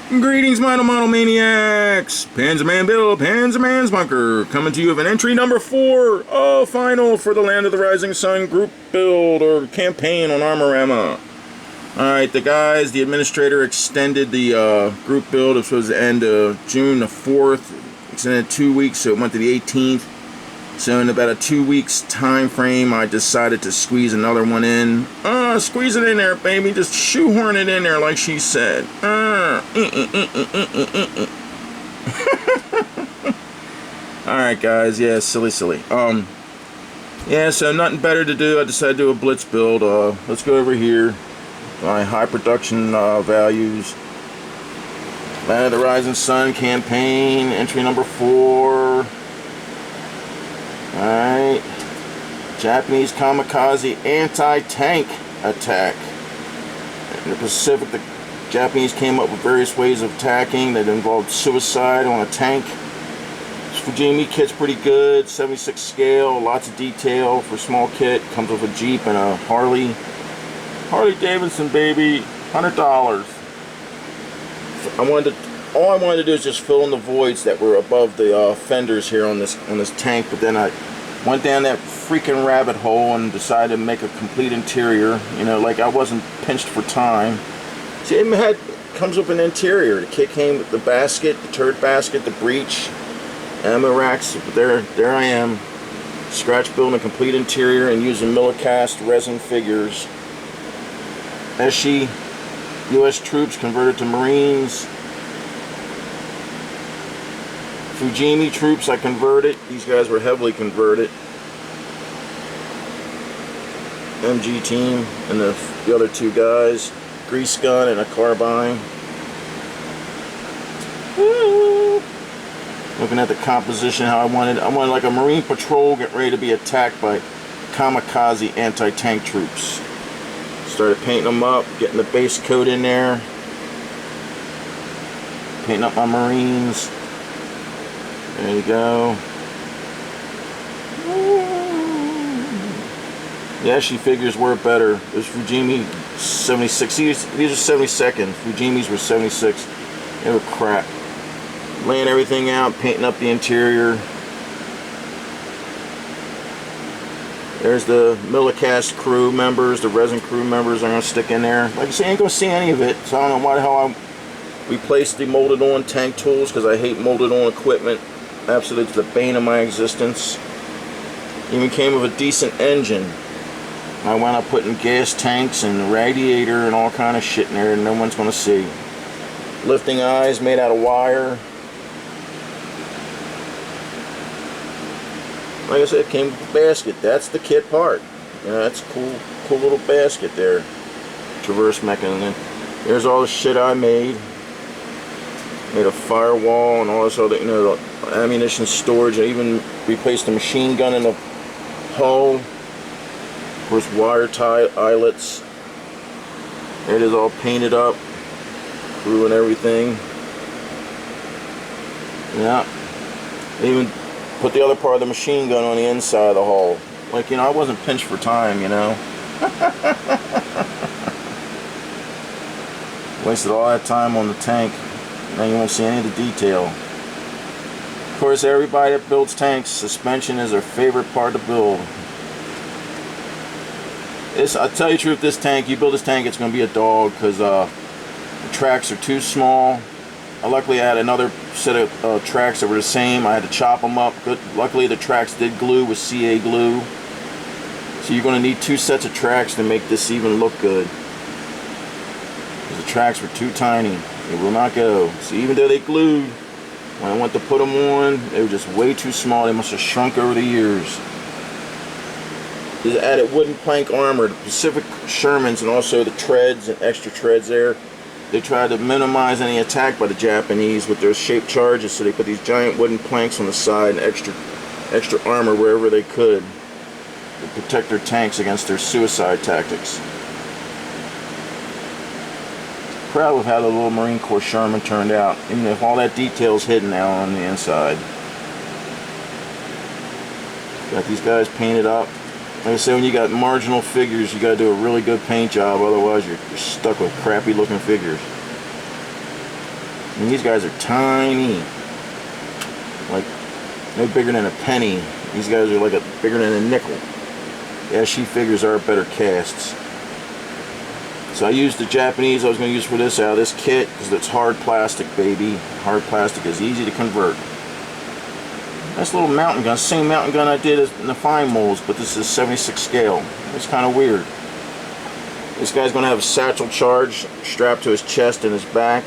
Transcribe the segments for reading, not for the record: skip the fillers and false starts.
Greetings, Mono Maniacs! Panzerman Bill, Panzerman's Bunker, coming to you with an entry number 4, final for the Land of the Rising Sun group build or campaign on Armorama. Alright, the administrator extended the group build. It was supposed to end June the 4th, extended 2 weeks, so it went to the 18th. So in about a 2 weeks time frame, I decided to squeeze another one in. Squeeze it in there, baby. Just shoehorn it in there like she said. Alright guys, yeah, silly. Yeah, so nothing better to do. I decided to do a blitz build. Let's go over here. My high production values. Land of the Rising Sun campaign, entry number 4. Alright. Japanese Kamikaze anti-tank attack. In the Pacific, the Japanese came up with various ways of attacking that involved suicide on a tank. This Fujimi kit's pretty good, 76 scale, lots of detail for a small kit. Comes with a Jeep and a Harley Davidson, baby, $100. All I wanted to do is just fill in the voids that were above the fenders here on this tank, but then I went down that freaking rabbit hole and decided to make a complete interior. You know, like I wasn't pinched for time. See, it comes with an interior. The kit came with the basket, the turd basket, the breech, ammo racks. There I am, scratch building a complete interior and using millicast resin figures. U.S. troops converted to Marines. Fujimi troops I converted. These guys were heavily converted. MG team and the other two guys. Grease gun and a carbine. Woo! Looking at the composition, how I wanted like a Marine patrol getting ready to be attacked by Kamikaze anti-tank troops. Started painting them up, getting the base coat in there. Painting up my Marines. There you go. The Ashy figures were better. There's Fujimi 76. These are 72nd. Fujimis were 76. They were crap. Laying everything out, painting up the interior. There's the millicast crew members, the resin crew members are going to stick in there. Like I say, I ain't going to see any of it, so I don't know why the hell I replaced the molded on tank tools, because I hate molded on equipment. Absolutely the bane of my existence. Even came with a decent engine. I wound up putting gas tanks and radiator and all kind of shit in there and no one's going to see. Lifting eyes made out of wire. Like I said, it came with a basket. That's the kit part. You know, that's a cool little basket there. Traverse mechanism. There's all the shit I made. Made a firewall and all this other, you know, ammunition storage. I even replaced the machine gun in the hull. Of course, wire tie eyelets. There it is, all painted up. Crew and everything. Yeah. Even put the other part of the machine gun on the inside of the hull. Like, you know, I wasn't pinched for time, you know. Wasted all that time on the tank. Now you won't see any of the detail. Of course, everybody that builds tanks, suspension is their favorite part to build. I'll tell you the truth, this tank, you build this tank, it's going to be a dog, because the tracks are too small. Luckily, I had another set of tracks that were the same. I had to chop them up. Luckily, the tracks did glue with CA glue. So you're going to need 2 sets of tracks to make this even look good. Because the tracks were too tiny. They will not go. So even though they glued, when I went to put them on, they were just way too small. They must have shrunk over the years. This added wooden plank armor, the Pacific Shermans, and also the treads and extra treads there. They tried to minimize any attack by the Japanese with their shaped charges, so they put these giant wooden planks on the side and extra armor wherever they could to protect their tanks against their suicide tactics. Proud of how the little Marine Corps Sherman turned out, even if all that detail is hidden now on the inside. Got these guys painted up. Like I said, when you got marginal figures, you got to do a really good paint job, otherwise you're stuck with crappy looking figures. And these guys are tiny. Like, no bigger than a penny. These guys are like bigger than a nickel. Yeah, she figures are better casts. So I used the Japanese I was going to use for this out of this kit because it's hard plastic, baby. Hard plastic is easy to convert. Nice little mountain gun. Same mountain gun I did in the fine molds, but this is 76 scale. It's kind of weird. This guy's going to have a satchel charge strapped to his chest and his back.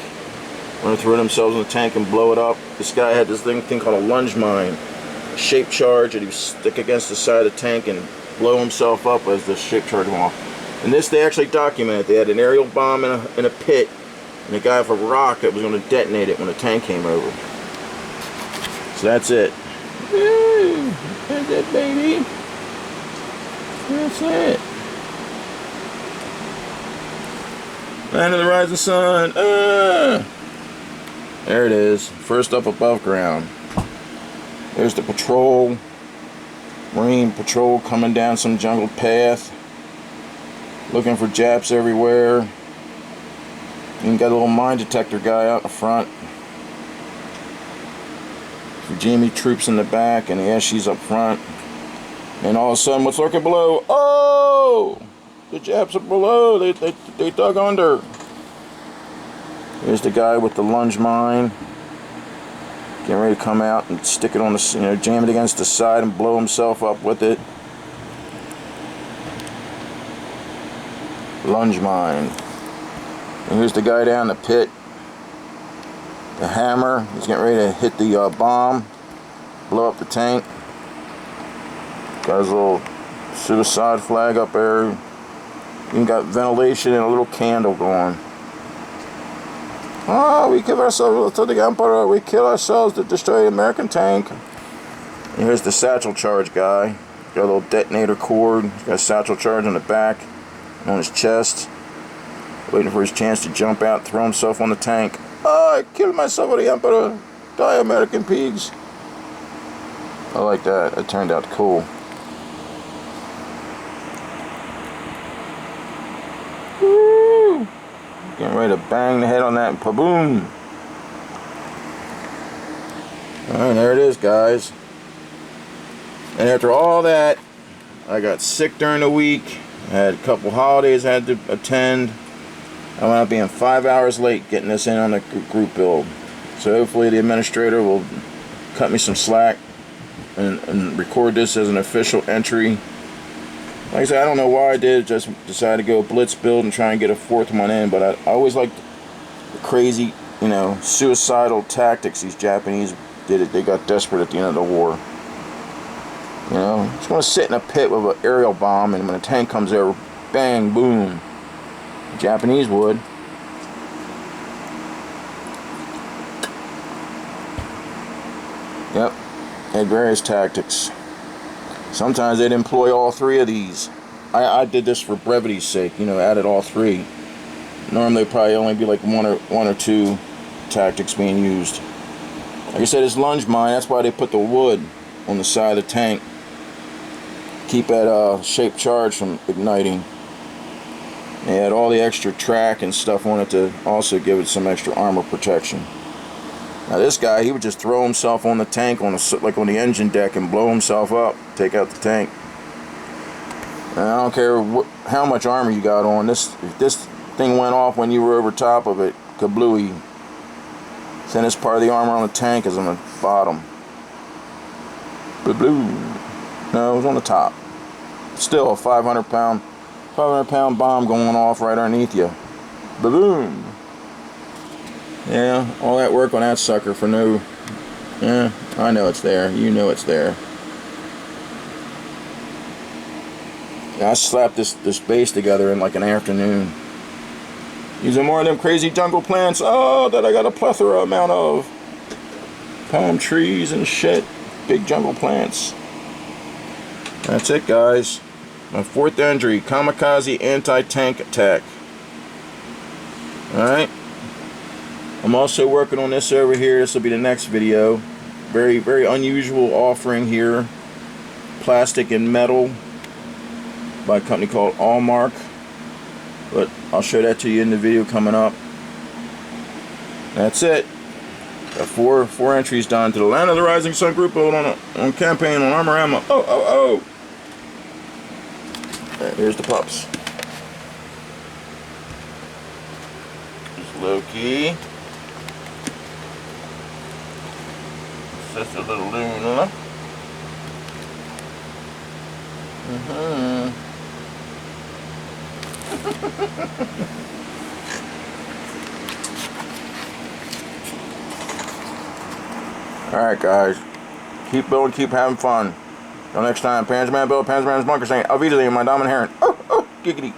Going to throw themselves in the tank and blow it up. This guy had this thing called a lunge mine. Shape charge, and he would stick against the side of the tank and blow himself up as the shape charge went off. And this they actually documented. They had an aerial bomb in a pit, and a guy with a rock that was going to detonate it when the tank came over. So that's it. Woo! That's it, baby. That's it. Land of the rising sun. There it is. First up above ground. There's the patrol. Marine patrol coming down some jungle path. Looking for Japs everywhere. You got a little mine detector guy out in front. Jamie troops in the back, and yeah, she's up front. And all of a sudden, what's lurking below? Oh! The Japs are below. They dug under. Here's the guy with the lunge mine. Getting ready to come out and stick it on the, jam it against the side and blow himself up with it. Lunge mine. And here's the guy down the pit. The hammer. He's getting ready to hit the bomb. Blow up the tank. Got his little suicide flag up there. Even got ventilation and a little candle going. Oh, we give ourselves to the Emperor. We kill ourselves to destroy the American tank. And here's the satchel charge guy. Got a little detonator cord. He's got a satchel charge on the back, on his chest. Waiting for his chance to jump out, throw himself on the tank. Oh, I killed myself with the Emperor. Die, American pigs. I like that. It turned out cool. Woo! Getting ready to bang the head on that and pa-boom. Alright, there it is, guys. And after all that, I got sick during the week. I had a couple holidays I had to attend. I wound up being 5 hours late getting this in on the group build. So hopefully the administrator will cut me some slack and record this as an official entry. Like I said, I don't know why I did. Just decided to go blitz build and try and get a fourth one in. But I always liked the crazy, suicidal tactics these Japanese did. They got desperate at the end of the war. Just want to sit in a pit with an aerial bomb, and when a tank comes over, bang, boom. The Japanese would. Yep. Had various tactics. Sometimes they'd employ all three of these. I did this for brevity's sake, added all three. Normally probably only be like one or two tactics being used. Like I said, it's lunge mine, that's why they put the wood on the side of the tank. Keep that shape charge from igniting. They had all the extra track and stuff on it to also give it some extra armor protection. Now this guy, he would just throw himself on the tank like on the engine deck and blow himself up, take out the tank. And I don't care how much armor you got on. If this thing went off when you were over top of it, kablooey. Thinnest part of the armor on the tank is on the bottom. Blue. No, it was on the top. Still a 500-pound bomb going off right underneath you. Boom. Yeah, all that work on that sucker for no. Yeah, I know it's there. You know it's there. Yeah, I slapped this base together in like an afternoon. Using more of them crazy jungle plants. Oh, that I got a plethora amount of. Palm trees and shit. Big jungle plants. That's it, guys. My fourth entry, Kamikaze anti-tank attack. Alright. I'm also working on this over here. This will be the next video. Very, very unusual offering here. Plastic and metal by a company called Allmark. But I'll show that to you in the video coming up. That's it. Got four entries done to the Land of the Rising Sun group build on campaign on Armor Ammo. Oh. And here's the pups. There's Loki. Sister Little Luna. Alright guys, keep building, keep having fun. Till next time, Panzerman build, Panzerman's bunker saying, Auf Wiedersehen, my dominant heron. Oh, giggity.